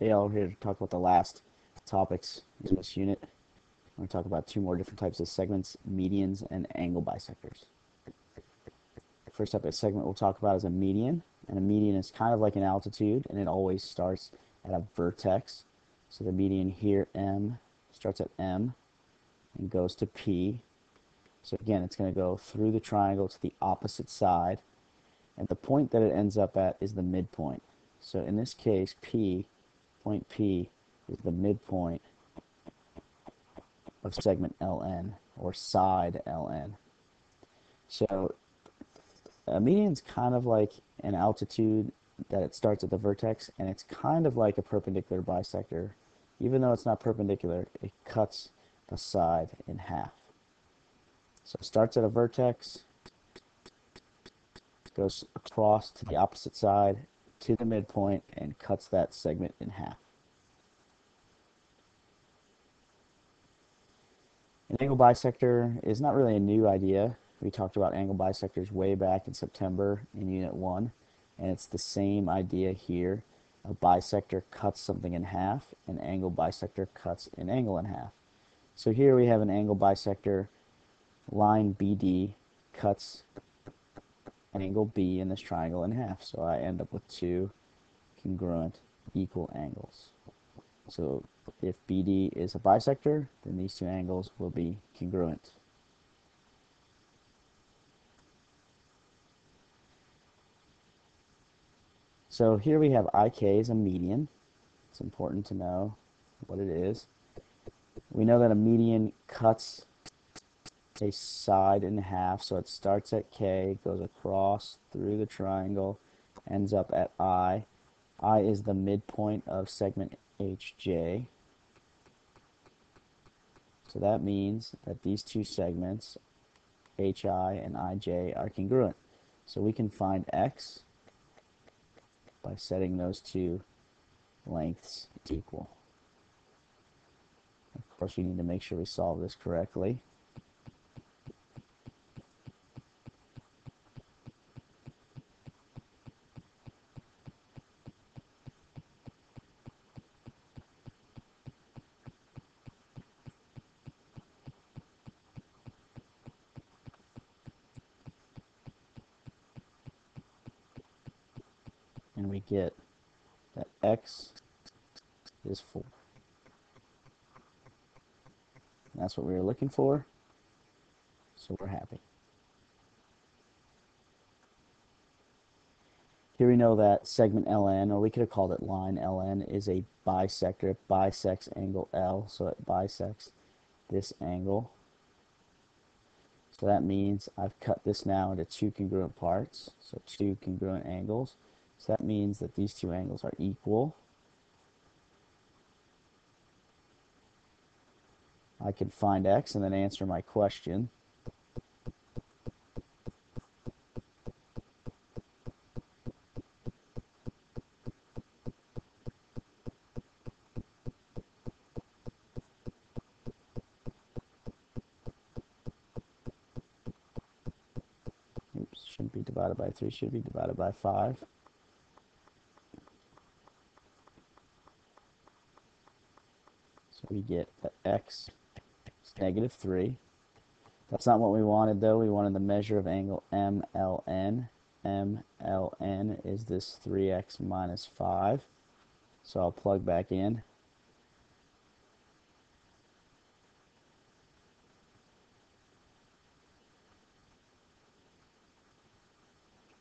Hey, all, here to talk about the last topics in this unit. I'm going to talk about two more different types of segments, medians and angle bisectors. First type of segment we'll talk about is a median, and a median is kind of like an altitude, and it always starts at a vertex. So the median here, M, starts at M and goes to P. So again, it's going to go through the triangle to the opposite side, and the point that it ends up at is the midpoint. So in this case, point P is the midpoint of segment LN, or side LN. So a median is kind of like an altitude that it starts at the vertex, and it's kind of like a perpendicular bisector. Even though it's not perpendicular, it cuts the side in half. So it starts at a vertex, goes across to the opposite side to the midpoint, and cuts that segment in half. An angle bisector is not really a new idea. We talked about angle bisectors way back in September in Unit 1, and it's the same idea here. A bisector cuts something in half, an angle bisector cuts an angle in half. So here we have an angle bisector. Line BD cuts an angle B in this triangle in half. So I end up with two congruent equal angles. So if BD is a bisector, then these two angles will be congruent. So here we have IK as a median. It's important to know what it is. We know that a median cuts a side in half, so it starts at K, goes across through the triangle, ends up at I. I is the midpoint of segment HJ. So that means that these two segments, HI and IJ, are congruent. So we can find X by setting those two lengths equal. Of course, we need to make sure we solve this correctly. And we get that X is 4. And that's what we were looking for, so we're happy. Here we know that segment LN, or we could have called it line LN, is a bisector. It bisects angle L, so it bisects this angle. So that means I've cut this now into two congruent parts, so two congruent angles. So that means that these two angles are equal. I can find X and then answer my question. Oops, shouldn't be divided by 3, should be divided by 5. So we get that X is -3. That's not what we wanted, though. We wanted the measure of angle MLN. MLN is this 3x minus 5. So I'll plug back in.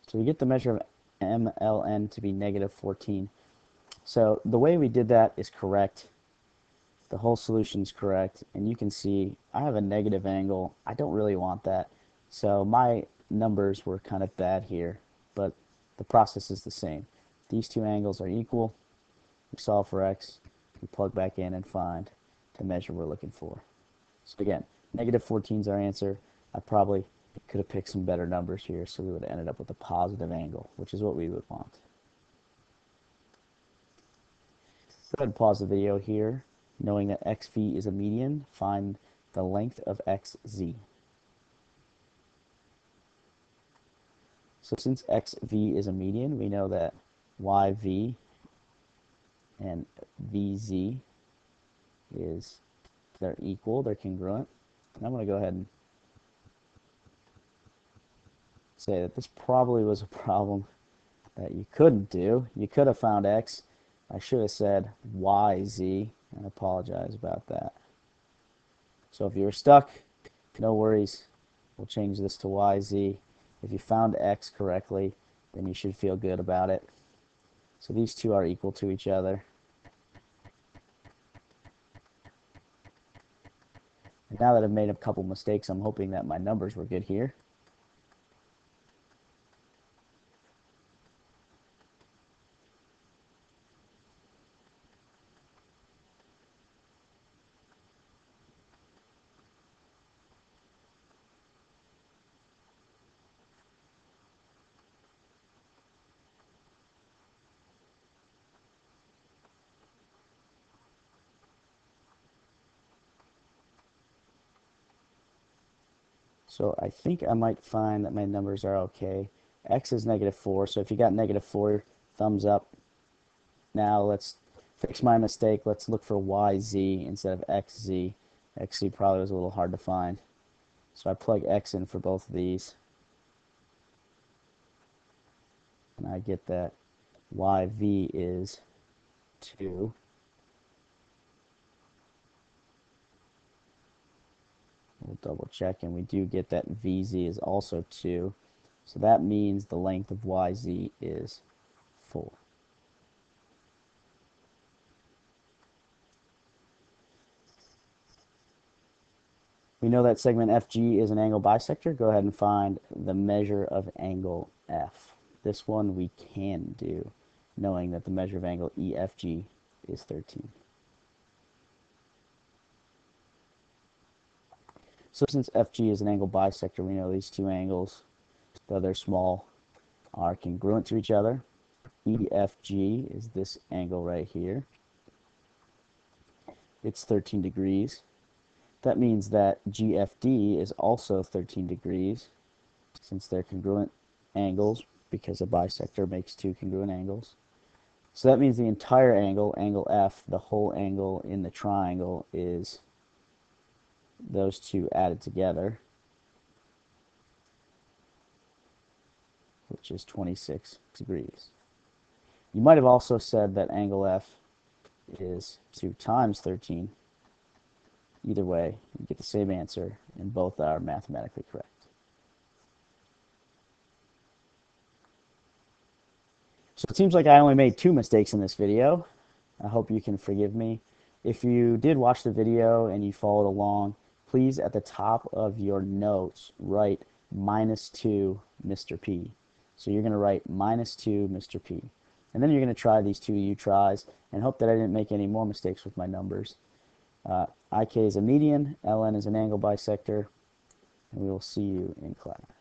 So we get the measure of MLN to be -14. So the way we did that is correct. The whole solution is correct, and you can see I have a negative angle. I don't really want that, so my numbers were kind of bad here, but the process is the same. These two angles are equal. We solve for X, we plug back in and find the measure we're looking for. So again, -14 is our answer. I probably could have picked some better numbers here, so we would have ended up with a positive angle, which is what we would want. Go ahead and pause the video here. Knowing that XV is a median, find the length of XZ. So since XV is a median, we know that YV and VZ is, they're equal, they're congruent. And I'm going to go ahead and say that this probably was a problem that you couldn't do. You could have found X. I should have said YZ, and I apologize about that. So if you were stuck, no worries. We'll change this to YZ. If you found X correctly, then you should feel good about it. So these two are equal to each other. And now that I've made a couple mistakes, I'm hoping that my numbers were good here. So I think I might find that my numbers are okay. X is -4, so if you got -4, thumbs up. Now let's fix my mistake. Let's look for YZ instead of XZ. XZ probably was a little hard to find. So I plug X in for both of these. And I get that YV is 2. We'll double check, and we do get that VZ is also 2. So that means the length of YZ is 4. We know that segment FG is an angle bisector. Go ahead and find the measure of angle F. This one we can do, knowing that the measure of angle EFG is 13. So since FG is an angle bisector, we know these two angles, though they're small, are congruent to each other. EFG is this angle right here. It's 13 degrees. That means that GFD is also 13 degrees, since they're congruent angles, because a bisector makes two congruent angles. So that means the entire angle, angle F, the whole angle in the triangle, is those two added together, which is 26 degrees. You might have also said that angle F is 2 times 13. Either way, you get the same answer, and both are mathematically correct. So it seems like I only made 2 mistakes in this video. I hope you can forgive me. If you did watch the video and you followed along, please at the top of your notes write -2 Mr. P. So you're going to write -2 Mr. P. And then you're going to try these 2 U tries and hope that I didn't make any more mistakes with my numbers. IK is a median, LN is an angle bisector, and we will see you in class.